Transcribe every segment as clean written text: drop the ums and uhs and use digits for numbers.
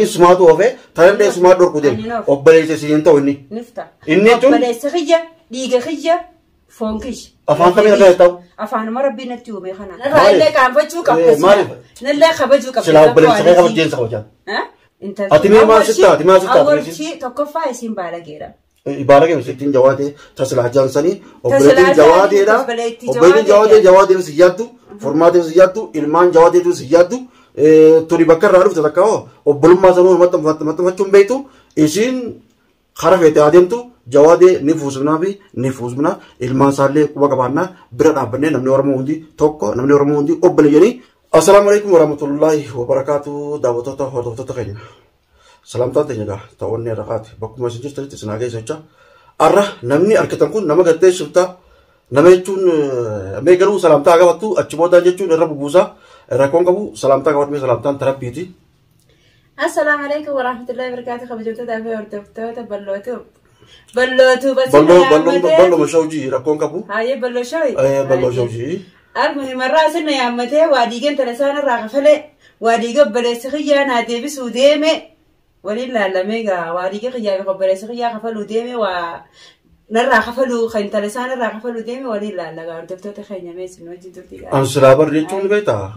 اسمها توفى ترى اسمها دور كودين وبليس سينتو إني نفتح إني تون بليس خيّة ديجا خيّة فونكش أفهم كمية كده أفهم ما ربنا تيومي خنا نرى كان بجو كبس نلا خبجو كبس سلا بليس خيّة خبز جنس خبز ها أنت أتمنى ما ستة أول شيء تكفى اسم بالغيرا ibarat yang sitin jawade terselah jansani operation jawade dah operation jawade itu sejatu format itu sejatu ilman jawade itu sejatu turi bakar raru tu tak kau belum masa nu macam begitu isin kharaf itu adem tu jawade nifus bina ilman salle kuba kabarna berat apa ni namanya orang mundi toko namanya orang mundi obel jadi assalamualaikum warahmatullahi wabarakatuh dawat atau hodot atau kayaknya salam tante jaga tahun ni rakat baku masih just tadi senagai saja arah namni arkitan kun nama gate sulta nama cun megaru salam ta agak waktu acuboda je cun rabu busa rakon kabu salam ta agak salam ta terapi ti assalamualaikum warahmatullahi wabarakatuh khabar jumpa dah bertemu ballotu ballo mashauji rakon kabu aye ballo shoi ballo shauji المهم الرأس إنه يعمته واديجن تلسان الرغفلة واديجا بلسخيا نادي بسوديمه ولله لميجا واديجا خيا بلسخيا خفلو ديمه و نرى خفلو خين تلسان الرغ خفلو ديمه ولله لقى دكتور تخيني ميس نوجي دكتور أنسلابر ريتون بيتا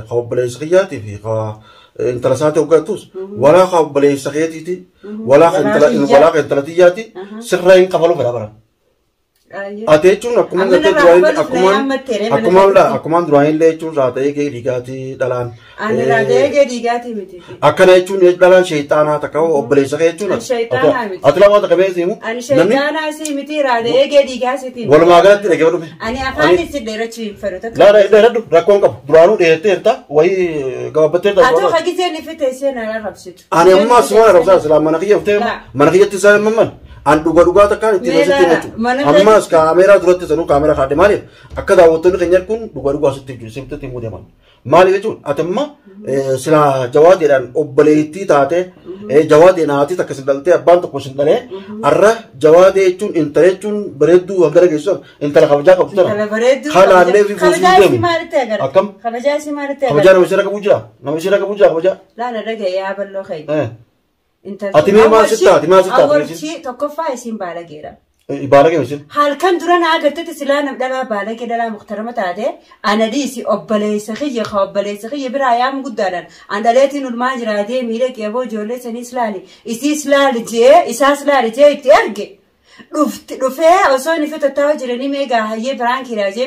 خاب بلسخياتي في خا انتلساتي وقتوس ولا خاب بلسخياتي ولا خين تلاتياتي سرين خفلو برابر Atechun akuman gate drawing akuman drawing le chun rata ye ke digati dalan ane rata ye ke digati miti akana chun ye dalan shaytana takao oblesa ke chun shaytana miti atla wa takabe simu ane shaytana si miti rata ye ke digati ti wala magala ti ke wadu ane afani si dera chi feruta la radu rakon ka duranu de terta wai gabate da ato khagise ni fite se na rabsit ane amma suwa rabsa salam manakiya ufte manakiya tisal mamman an duga takkan itu nasi tu amma kamera durate sanu kamera khade mali akka dawotun kenyar kun duga setuju sebut timu dia mali itu atemma sila jawad dan obbaleiti tate jawad naati takasidalte abban to kusindale arra jawad itu interechun beredu agara geso intala khabja kaptara khala le fi fusi akam khabja namshira kabuja la na daga ya ballo khay أتمنى ما ستة أول شيء تكفى اسم بالغيرا بالغ مثل هل كان درنا عقدت تسلان بدلا بالغ دلا محترمة هذا أنا ديسي أبلي سخية خابلي سخية برايام قدران عند لاتين الماجرة هذه ميلك يا بو جولة سني سلالي إسي سلالي جي إساس سلالي جي ترجع رفع أصلا في تتاجرني ميجا هي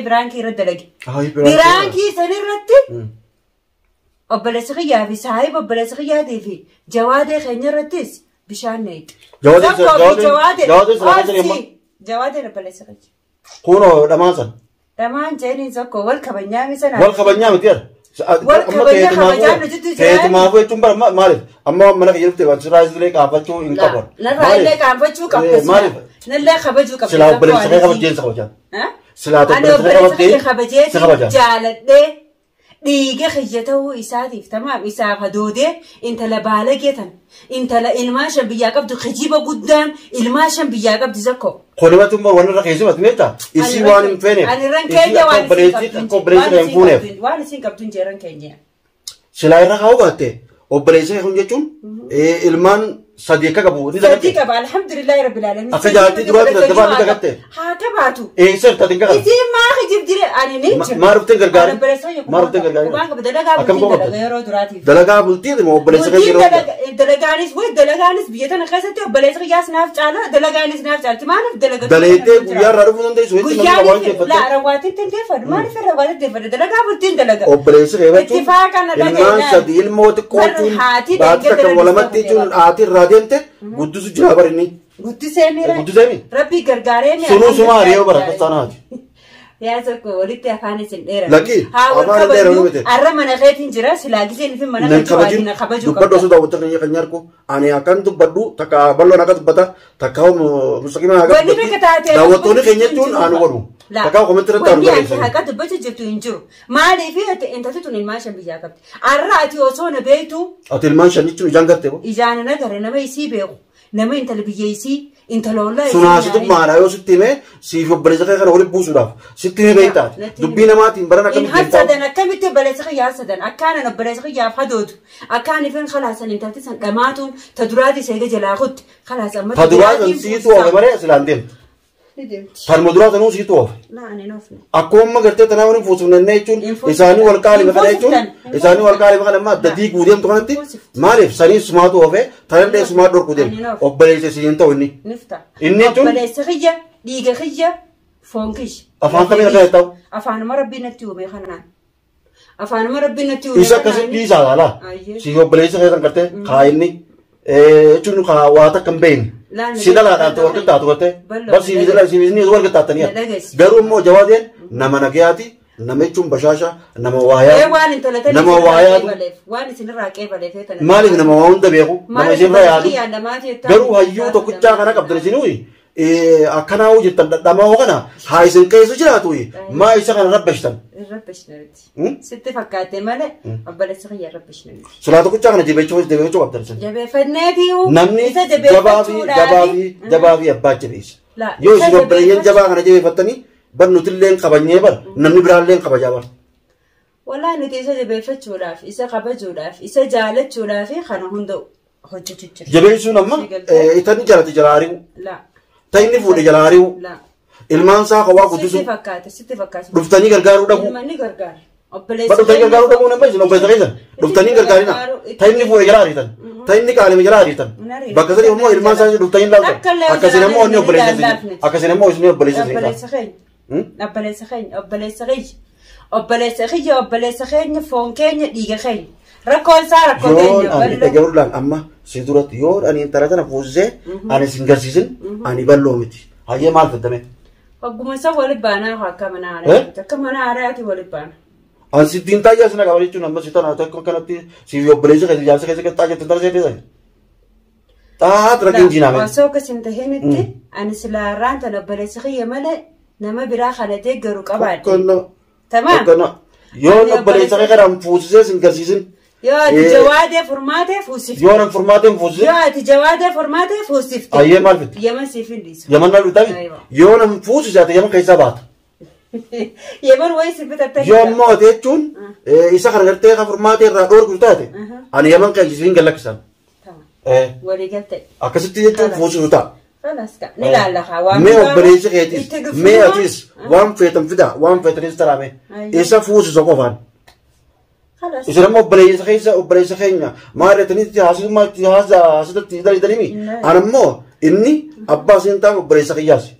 برانكي ردلك برانكي سني ردت أبلسخيا في صاحب أبلسخيا دي في جواد خنجر رتس بشان نيت جواد أبلسخيا كونو دمان جاني زكو والكبنيامي سنة والكبنيامي تيار كيت ما هو تمبر مالف أما منك يلفت وانسرايز لك أبتشو إنكبر لا لك أبتشو كبس نلا خبجو كبس سلا أبلسخيا خبجين سخوجان سلا أبلسخيا خبجين جالت ده ديجا خيته إساتي تمام إساف هدوده أنت لبالجتن أنت لإلماشن بياقب خجيبة قدام إلماشن بياقب تزكو خلوا تمر وانا رخيصة ما تميتا إسي وان فيني أنا رانكينيا وان سين كابتن جيران كينيا سلاي رخاو قاتي وبريسة هم جتون إلمان صديقك أبو صديقك أبو الحمد لله رب العالمين أخجاتي دلوقتي دبان دكتة هكباتو إيه سر تدينك إذا ما خجيب دري أنا نيجي ما ربطين كرجال ما ربطين كرجال أكم كم دلقا بولتي ده مو بليس كيرو دلقانيس وين دلقانيس بيتنا خسته بليس كياس نافش على دلقانيس نافش على تمانه دلقا دليته بيار رارفون ده سويت لا رواتي تنتفر ما نفر رواتي تنتفر دلقا بولتين دلقا أو بليس كيرو اتفاقنا دلقا إلمان موت كوتون بعد كم ولا ما تيجون آتي رادينته قدوس جابرني قدوس أميرة ربي غرغارين سنو سماريو بركتانات يا زكو وليت أفاني سنديرة لكن أفاني سنديرة ونبتة أرمنا خيتين جرا سلاجي زين في منا نخبجين دبادو سودا وترني كنياركو أنا أكان دبادو تكا بالو نكات بتا تكاو مستقيما هكذا داوتوني كنيتون أنا ورو تكاو كمتر تامدار إنسان هكذا دبادو جبتو إنجرو ما لي فيه أنت تتون الماشن بيجاكبت أرى أتي وصون بيتو أتي الماشن نيتون إجان كرتة إجان نجار إنما يسيبه nama intala biyyeessii intala ollaa Sunaasitu maadhaa yoo sitti himee siif obboleessa kee kana walitti buusuudhaaf sitti himee beektaati. Dubbii namaatiin baran akkamitti beektaa? In hasadan akkamitti obboleessa kiyyaa hasadan akkaanan obboleessa kiyyaaf hadootu akkaan ifin khalaasan intalti san dhamaatuun ta duraati seega jalaa kutti khalaas amma ta duraati siitu oofe malee asilaan deemtu. Farma duraata nuu siitu oofe. Akkuma gartee tanaa waliin fuusifnannee jechuun isaanii wal qaalima kana jechuun isaanii wal qaalima kana amma adda diiguu deemtu kanatti maaliif sanii sumaatu oofe tanallee sumaa dhorku deemu obboleessa siin ta'u inni. Inni jechuun obboleessa kiyya dhiiga kiyya foon kiyya. Afaan kamii akka ta'u? Afaanuma rabbiin natti uume kanaan. Afaanuma rabbiin natti uume. Isa akkasitti dhiisaa laalaa. Si obboleessa keessan gartee kaayinni jechuun waa takka hin beekne. Sida laadhaan ta'u warqee taatu gartee bar sibiisni warqee taatanii garuu immoo jawaadeen nama nagayaati nama jechuun bashaasha nama waayaa nama waayaatu maaliif nama waa hunda beeku nama isinirra yaadu garuu hayyuu tokkichaa kana qabdan isinuu akkanaa hojjettan dhadhamaa kana haa isin keessa jiraatu maa isa kana rabbashtan. Sitti fakkaate malee obboleessa kiyya rabbashnan. Sulaa tokkichaa kana jabeeffachuu qabdan isin. Jabeeffanneetii namni jabaa fi abbaa jabeessa. Yoo isin obboleeyyan jabaa kana jabeeffattanii bar nutillee qabanyee bar namni biraallee kabajaa bar. Walaa nuti isa jabeeffachuudhaaf isa kabajuudhaaf isa jaalachuudhaaf kana hunda hojjechuu jira. Jabeessuun amma itani jalatti jalaari'u. Ta'inni fuudhe jalaari'u. Ilmaan isaa qawwaa guddisu. Sitti fakkaata. Dhuftanii gargaaruu dhabu. Ilmanni gargaara. Dhuftanii gargaaruu dhabu nama isin obboleessa keessan. Dhuftanii gargaarina. Ta'inni fuudhe jalaariitan. Ta'inni qaalime jalaariitan. Bakka sadii immoo ilmaan isaa dhuftanii laaltan. Akkasiin immoo inni obboleessa. Akkasiin immoo isin obboleessa. Obboleessa keenya foon keenya dhiiga keenya. Rakkoon isaa rakkoo keenya. Yoo ani dhagahuudhaan amma si duratti yoo ani intala tana fuusisee ani sin garsiisin ani balloo miti. Hayyee maal faddame? Wagguma isa waliin baanaa akka mana haaraati. Akka mana haaraati waliin baana. An sittiin taayyaa sina qaba jechuun amma si tana tokko kanatti si obboleessa keessa ijaarsa keessa taayyaa tantara seetee taa'aat rakkin jinaame. Osoo akkasin tahinitti ani silaarraan tan obboleessa kiyya malee nama biraa kana deeggaru qabaadhe. Tamaa. Yoo obboleessa kee kana fuusisee sin garsiisin. Yoo ati jawaadee furmaatee fuusifte. Yoo nan furmaatee fuusifte. Yoo ati jawaadee furmaatee fuusifte. Ayyee maal fitti? Yaman siif hin dhiisu. Yaman na lutaami. Yoo nan fuusisaate yaman keessaa baata. Yaman wayii si bitatta. Yoo ammoo jechuun isa kana gartee kan furmaatee irraa dhoorgu taate ani yaman keessaa hin galakkisan. Walii galtee. Akkasitti jechuun fuusisu ta'a. Ni lallaqa waan mee obboleessa keetis mee atis waan feetan fida waan feetanis taraame isa fuusisu qofaan. Isin amma obboleessa keenya maal jettanitti haasummaatti haasitatti dalimi anammoo inni abbaa isin taa'u obboleessa kiyyaasi.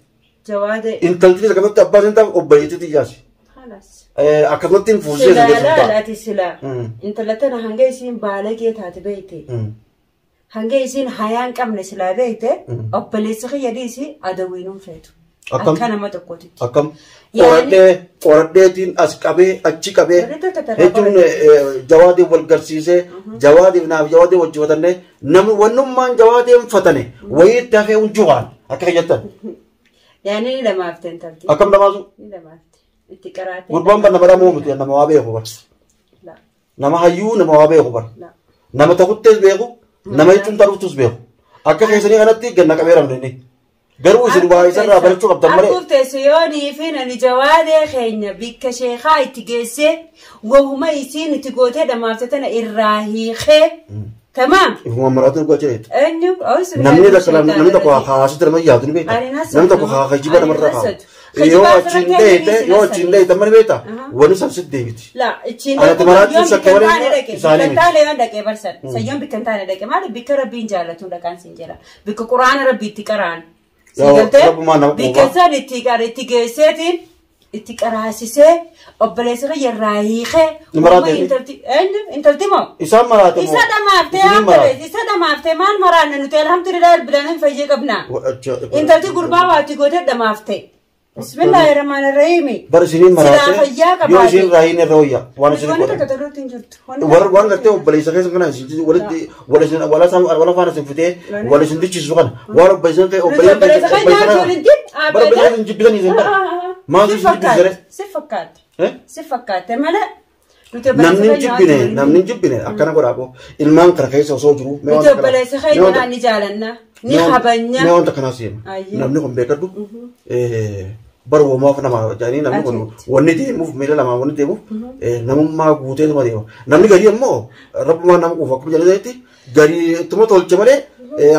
Intaltinis akkasumatti abbaa isin taa'u obboleetti kiyyaasi. Akkasumatti hin fuusisee isin keessatti. Laalaati silaa intala tana hanga isin baalagee taate beekte. Hanga isin hayaan qabne silaa beekte obboleessa kiyyadiisi adawiinuun feetu. Akka nama tokkooti. Akkam qoradheetiin as qabee achi qabee jechuun jawaadii wal garsiisee jawaadiif naaf jawaadii hojjetatanii namni wannummaan jawaadii hin fatane wayii itti hafee hunjuwaan akka jettan. Yaani ni lamaafte intalti. Akkam lamaasu? Ni lamaafte. Itti qaraatee. Gurbaan bara nama muummatu nama waa beeku bar. Nama hayyuu nama waa beeku bar. Nama tokkottees beeku nama jechuun taruutus beeku. Akka keessanii kanatti ganna qabeeramne inni. Garuu isin waa isarraa barachuu qabdan malee. Akkuma teessiyoonii fi nani jawaadee keenya bikka sheekaa itti geessee wahuma isiin itti gootee dhamaaftee tana irraa hiikee. Tamaam. Ifuma maraatu dhugaa jireetu. Eenyu namni tokko haasii darma yaadu ni beekta. Namni tokko hajiba namarraa kaa'u. Yoo achiin dheeyte amma ni beekta. Wani sabsitti deebiti. Anatti maraatti shakkee malee isaanii miti. Bikkantaalee waan dhaqee barsan. Sayyoon bikkantaalee dhaqee maali bikka rabbiin jaallatu dhaqaan siin jira. Bikka quraana rabbiitti qaraan. Bikkeessaan itti geesseetiin itti qaraasisee obboleessa irraa hiikee intalti moo? Isaan maraate moo? Isa dhamaaftee maal maraanne nuti alhamdulillah bilaanin fayyee qabnaa. Intalti gurbaa waatti gootee dhamaaftee. Bismillaahi rahmaani rahiimi. Bar isiniin maraate yoo isin raayin irra hoyya waan isin godhan. Waan gartee obboleessa keessa kana wala faana isin fitee wala isin dichiisu kana waan obboleessa isin jibbisan isin bara. Maal isin jibbisere? Si fakkaate malee. Namni jibbine akkana godhaako ilmaan kana keessa osoo jiru. Nuti obboleessa keenya ni jaalanna. ni habanya ni wanta kana sima namni kun beekadu barwo maaf nama jani namni kun wanni deemuuf meela lama wanni deemuuf namummaa guutee nama deema namni gari ammoo rabbuma nama kufa kuma jalaatti gari tuma tolche malee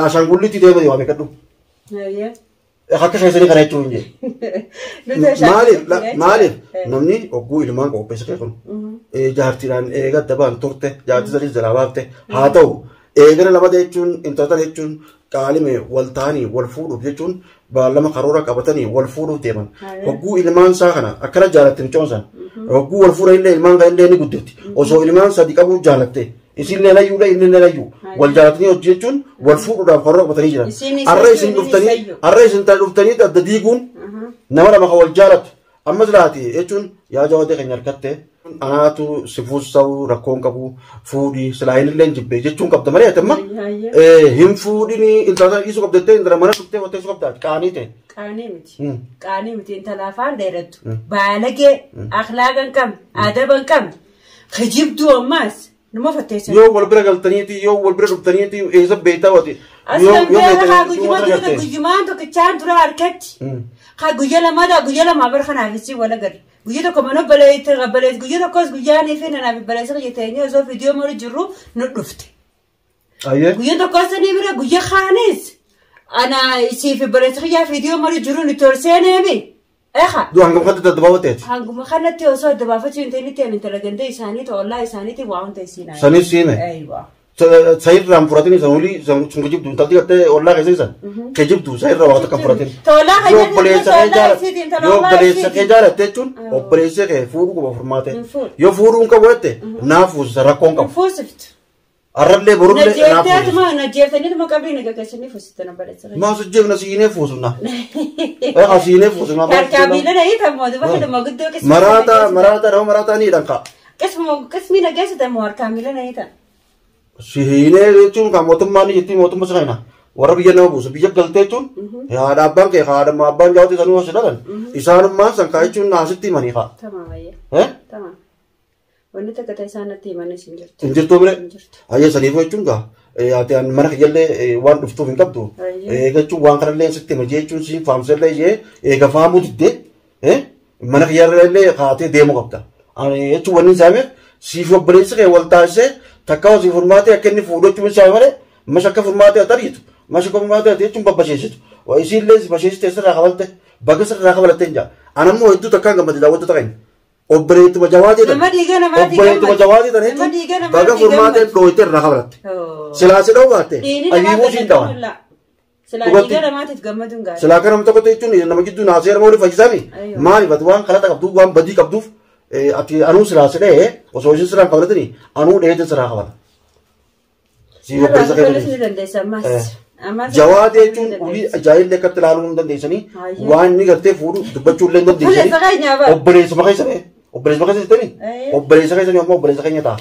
ashangullitti deema deema beekadu akka keessanii kana jechuun je maaliif namni ogguu ilmaan qopheessa keessan jaartiidhaan eega dabaan turte jaartii sadii jalaa baafte haa ta'u eegala lama jechuun intalata jechuun qaalime wal ta'anii wal fuudhuuf jechuun baallama karoora qabatanii wal fuudhuuf deeman ogguu ilmaan isaa kana akkana jaalatte micoonsan ogguu wal fuudha illee ilmaan illee ni guddetti osoo ilmaan sadii qabuuf jaalatte isinlee layyuudha inni layyuu wal jaalatanii hojii jechuun wal fuudhuudhaaf karoora qabatanii jiran har'a isin dhuftanii adda diiguun nama lama wal jaalatu ammas laati jechuun yaa jawaatee keenya harkatte anaatu si fuussa'u rakkoon qabu fuudhii silaayin illee jibbee jechuun qabda malee atamma hin fuudhini intalata dhiisuu qabdattee intala mana dhuftee watteessuu qabdaati qaanii ta'e. Qaanii miti intala afaan dheerattu baalagee akhlaaqa hin qabne adaba hin qabne kijibduu ammaas nama fatteessan. Yoo wal bira galtaniiti yoo wal bira dhuftaniiti eessa beektaa wati. Aslan beela guyyumaan tokkichaan dura harkatti. Guyya lama bar kanaafisi wala gadi. Guyya tokko mana baleetti guyya tokkos guyyaanii fi nanaaf baleessa jetteenii osoo viidiyoo mara jirru nu dhufte. Guyya tokkos ni bira guyya kaanis ana isiif baleessa yaa viidiyoo mara jirru ni torseeneemi. Hanguma kanatti daddabaafate. Hanguma kanatti osoo daddabaafachuun ta'e ni ta'e intala gandee isaanii ta'e ollaa isaaniitiin waa hunda isiinaa. Sanis siine. Sayirraan furatin sanuli sun kejibdu intalti gattee ollaa keessa isan kejibdu sayirraa waa takka furatin. Yoo obboleessa kee jaalatte jechuun obboleessa kee fuudhuu qaba furmaate. Yoo fuudhuun qabu jette naafuusa rakkoon qabu. Arrablee borullee naafuusa. Najjeeftaniituma qabrii nagaggeessanii fuusittana baleessa. Maasu jeefna siinee fuusuna. Siinee fuusuna. Harkaamiila na hiitamoo duba heduma guddoo qismi. Maraata nama maraataa ni hidhan kaa. Qismi nageessitamoo harkaamiila na hiitan. Sihine jechuun kan mootummaan ni jetti mootummaa sana warra biyya nama buusu biyya galtee jechuun haadha abbaan kee haadha abbaan jaawwate sanuu hosi dhalan isaanummaan san kaa jechuun naasitti himanii haa. Tamam. Wanni takka ta'e isaanatti himanis hin jirtu. Hin jirtu bire. Hayyee saniifuu jechuun gaa ati mana kiyyallee waan dhuftuuf hin qabdu jechuun waan kanallee sitti hima jechuun siin faamsallee jee eega faamuu diddee mana kiyyallee kaatee deemuu qabda. Jechuun wanni isaameef siif obboleessi kee wal taasisee takka hojii furmaatee akka inni fuudhachuun isaa malee mash akka furmaatee atariitu mash akka furmaatee jechuun babbasheessitu isiillee basheessitee sirraa qabalte bakka sirraa qabatte hin jaa anammoo hedduu takkaan gammade daawwattoota keenya obboleettuma jawaatee tan bakka furmaatee dhooyitee irraa qabalatte silaa si dha'u baatte abiibuu siin dhawan silaa kana tokko jechuun nama gidduu naasee nama waliin fayyisaami maaliif ati waan kalata qabduuf waan badii qabduuf ati anuu silaa si dha'ee osoo isin sirraa qabalatanii anuu dheetiin sirraa qabata. Jawaatee jechuun ulii ajaa'illee akkatti ilaaluu hin dandeessanii waan inni gartee fuudhu dubbachuu illee hin dandeessanii obboleessuma keessa ta'e obboleessuma keessa jettanii obboleessa keessanii ammoo obboleessa keenya ta'a.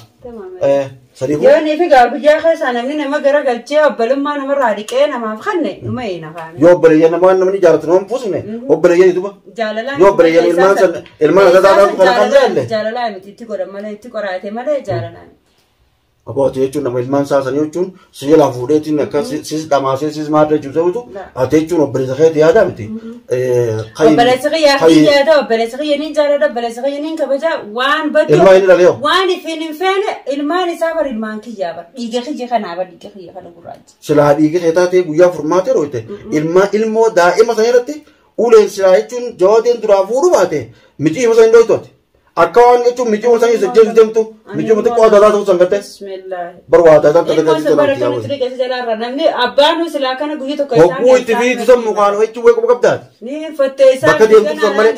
Yoo ni fi guyyaa keessaa namni nama gara galchee obbolummaa namarraa dhiqee namaaf kanne dhuma hin afaan. Yoo obboleeyyan namaa namni jaalatu nama fuusifne obboleeyyan duba. Yoo obboleeyyan ilmaan asaadhaan kana kan jaalle. Jaalalaa miti itti godhan malee itti qoraate malee jaalalaa. Abbooti jechuun nama ilmaan saasanii jechuun si jalaa fuudheetiin akka sis dhamaasee sis maadda jechuudha ati jechuun obboleessa keetti yaada miti. Obboleessa kiyyaa yaada obboleessa kiyyaniin jaalala obboleessa kiyyaniin kabaja waan baddu waan ifin hin feene ilmaan isaa bar ilmaan kiyyaa bar dhiiga kiyya kanaa bar dhiiga kiyya kana gurraacha. Silaa dhiiga kee taatee guyyaa furmaatee rooyte ilmoo daa'ima sana irratti uleen silaa jechuun jawaateen duraa fuudhu baate miti hima sana hin dhoytooti. Akka waan jechuun miti hima sana isa jeesu deemtu miti hima xiqqoo adda ta'uu sangatte. Barwaata kan tajaajila jala namni abbaan silaa kana guyyaa tokko isaan hogguu itti fiitu sammu kaan jechuun wayii qaba qabdaati. Ni fatteessaa kan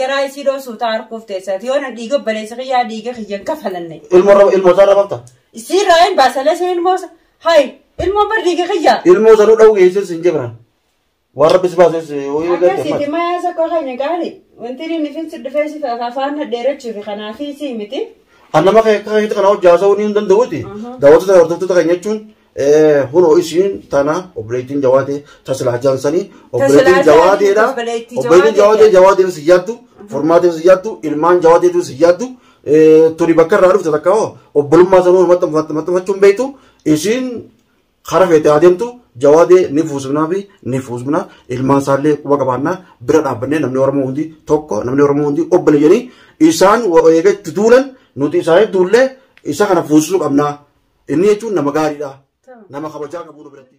garaa isii dhoosuu ta'a harkuuf teessaati yoo na dhiiga obboleessa kiyyaa dhiiga kiyyan kafalanne. Ilmoo isaa rabafta. Isiirraa hin baasalee sun ilmoo hayi ilmoo bar dhiiga kiyyaa. Ilmoo sanuu dha'uu geessis hin jibran. Waan rabbis baases hoyii gadi. Akkasitti mayaa sakkoo keenya gaari wanti inni finsi dhufeessi afaan dheerachuufi kanaafii si miti. Annama keetti kana hojjaasa'uu ni hin danda'uuti. Daawwattoota hordoftoota keenya jechuun hunoo isiin tana obboleettiin jawaatee tasilaa jaansanii obboleettiin jawaateedha. Obboleettiin jawaatee jawaateen si yaaddu formaateen si yaaddu ilmaan jawaateetu si yaaddu turi bakka irraa dhufte takka obbolummaa sanuu maxxanfachuun beektu isiin kara feete adeemtu jawaadee ni fuusifnaa fi ni fuusifna ilmaan isaallee quba qabaannaa bira dhaabbannee namni Oromoo hundi tokko namni Oromoo hundi obboleeyyanii isaan eegatti tuulan nuti isaaniif tuullee isa kana fuusisuu qabnaa inni jechuun nama gaariidha nama kabajaa qabuudha biratti.